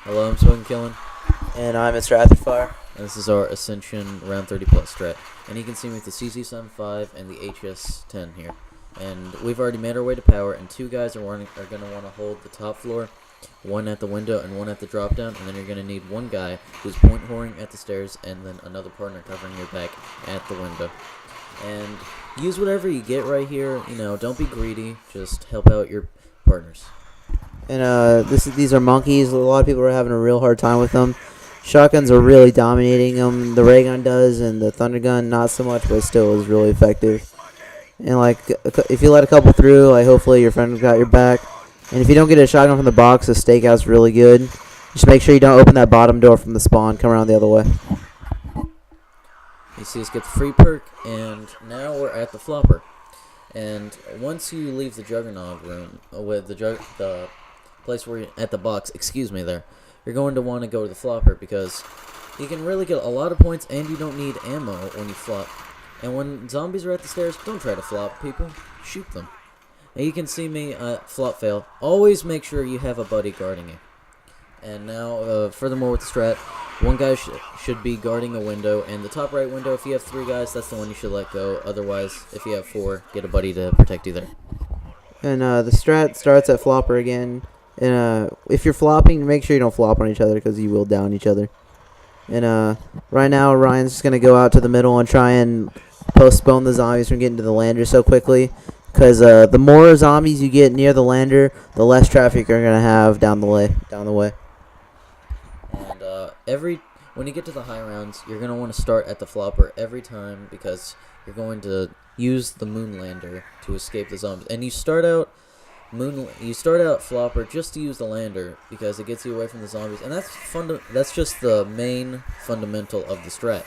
Hello, I'm Smoking Killing, And I'm Mr. Rapidfire. and this is our Ascension round 30 plus strat. And you can see me with the CZ75 and the HS10 here. And we've already made our way to power, and two guys are going to want to hold the top floor, one at the window and one at the drop down, and then you're going to need one guy who's point whoring at the stairs, and then another partner covering your back at the window. And use whatever you get right here. Don't be greedy. Just help out your partners. And these are monkeys. A lot of people are having a real hard time with them. Shotguns are really dominating them. The ray gun does, and the thunder gun not so much, but still is really effective. And if you let a couple through, hopefully your friend's got your back. And if you don't get a shotgun from the box, the stakeout's really good. Just make sure you don't open that bottom door from the spawn. Come around the other way. You see us get the free perk, and now we're at the flopper. And once you leave the Juggernaut room, with the place where you're at the box, you're going to want to go to the flopper, because you can really get a lot of points, and you don't need ammo when you flop. And when zombies are at the stairs, don't try to flop, people. Shoot them. And you can see me flop fail. Always make sure you have a buddy guarding you. And now, furthermore with the strat, one guy should be guarding a window, and the top right window, if you have 3 guys, that's the one you should let go. Otherwise, if you have 4, get a buddy to protect you there. And the strat starts at flopper again. And if you're flopping, make sure you don't flop on each other, because you will down each other. And right now, Ryan's just going to go out to the middle and try and postpone the zombies from getting to the lander so quickly. Because the more zombies you get near the lander, the less traffic you're going to have down the way. And when you get to the high rounds, you're going to want to start at the flopper every time, because you're going to use the moonlander to escape the zombies. And you start out flopper just to use the lander, because it gets you away from the zombies, and that's just the main fundamental of the strat.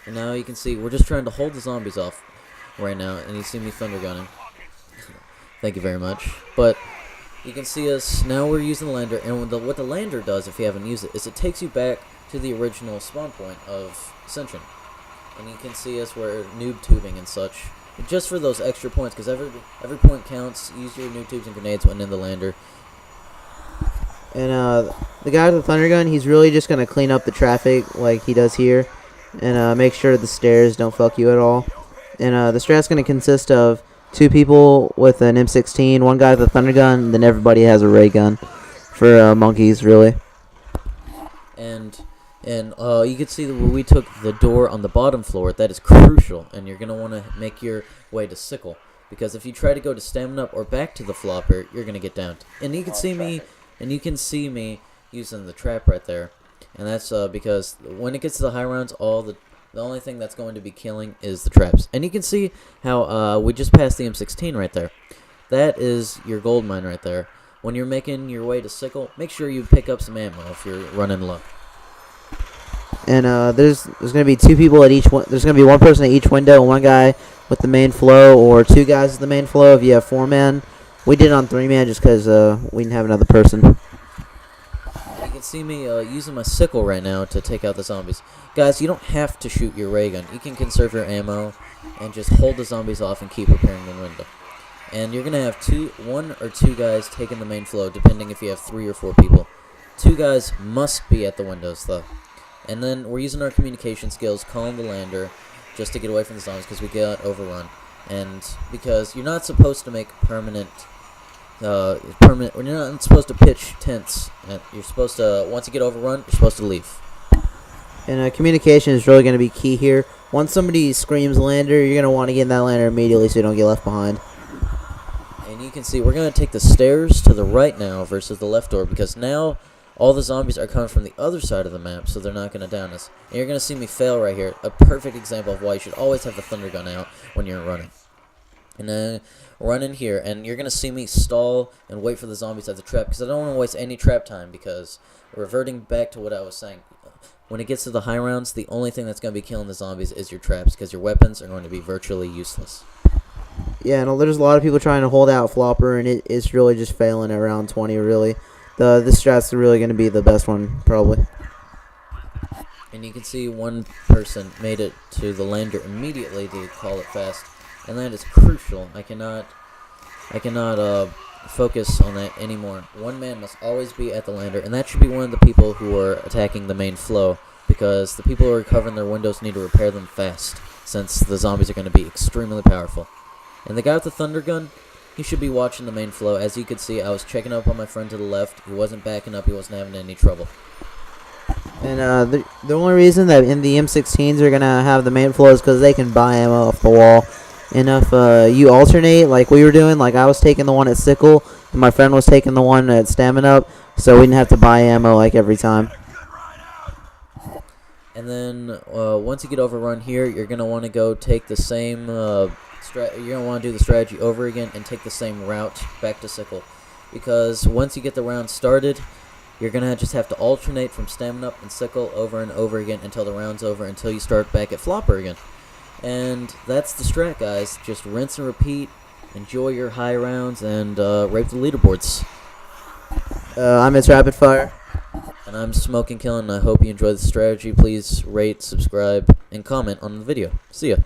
And now you can see we're just trying to hold the zombies off right now, and you see me thunder gunning. Thank you very much. But you can see us now. We're using the lander, and what the lander does, if you haven't used it, is it takes you back to the original spawn point of Ascension. And you can see us, we're noob tubing and such, just for those extra points, because every point counts. Use your noob tubes and grenades when in the lander. And the guy with the thunder gun, he's really just going to clean up the traffic like he does here. And make sure the stairs don't fuck you at all. And the strat's going to consist of 2 people with an M16, 1 guy with a thunder gun, and then everybody has a ray gun for monkeys, really. And you can see that we took the door on the bottom floor. That is crucial, and you're going to want to make your way to sickle, because if you try to go to stamina up or back to the flopper, you're going to get downed. And you can see me using the trap right there. And that's because when it gets to the high rounds, the only thing that's going to be killing is the traps. And you can see how we just passed the M16 right there. That is your gold mine right there. When you're making your way to sickle, make sure you pick up some ammo if you're running low. And there's going to be 2 people at each one. There's going to be 1 person at each window, and 1 guy with the main flow, or 2 guys with the main flow if you have 4-man. We did it on 3-man just because we didn't have another person. You can see me using my sickle right now to take out the zombies. Guys, you don't have to shoot your ray gun. You can conserve your ammo and just hold the zombies off and keep repairing the window. And you're going to have 1 or 2 guys taking the main flow, depending if you have 3 or 4 people. 2 guys must be at the windows, though. And then we're using our communication skills, calling the lander, just to get away from the zombies, because we got overrun. And because you're not supposed to make permanent, when you're not supposed to pitch tents. You're supposed to, once you get overrun, you're supposed to leave. And communication is really going to be key here. Once somebody screams lander, you're going to want to get in that lander immediately so you don't get left behind. And you can see we're going to take the stairs to the right now versus the left door, because now all the zombies are coming from the other side of the map, so they're not going to down us. And you're going to see me fail right here. A perfect example of why you should always have the thunder gun out when you're running. And then run in here, and you're going to see me stall and wait for the zombies at the trap, because I don't want to waste any trap time, because reverting back to what I was saying, when it gets to the high rounds, the only thing that's going to be killing the zombies is your traps, because your weapons are going to be virtually useless. Yeah, and there's a lot of people trying to hold out flopper, and it's really just failing at round 20, really. This strat's really going to be the best one, probably. And you can see 1 person made it to the lander immediately to call it fast. And that is crucial. I cannot focus on that anymore. One man must always be at the lander, and that should be one of the people who are attacking the main flow, because the people who are covering their windows need to repair them fast, since the zombies are going to be extremely powerful. And the guy with the thunder gun, he should be watching the main flow. As you can see, I was checking up on my friend to the left. He wasn't backing up. He wasn't having any trouble. And the only reason that in the M16s are going to have the main flow is because they can buy ammo off the wall. And if you alternate, like we were doing, like I was taking the one at Sickle, and my friend was taking the one at Stamina Up, so we didn't have to buy ammo like every time. And then once you get overrun here, you're going to want to go take the same you're going to want to do the strategy over again and take the same route back to Sickle. Because once you get the round started, you're going to just have to alternate from Stamina Up and Sickle over and over again until the round's over, until you start back at Flopper again. And that's the strat, guys. Just rinse and repeat, enjoy your high rounds, and rape the leaderboards. I'm It's Rapid Fire. And I'm Smoking Killing. I hope you enjoyed the strategy. Please rate, subscribe, and comment on the video. See ya.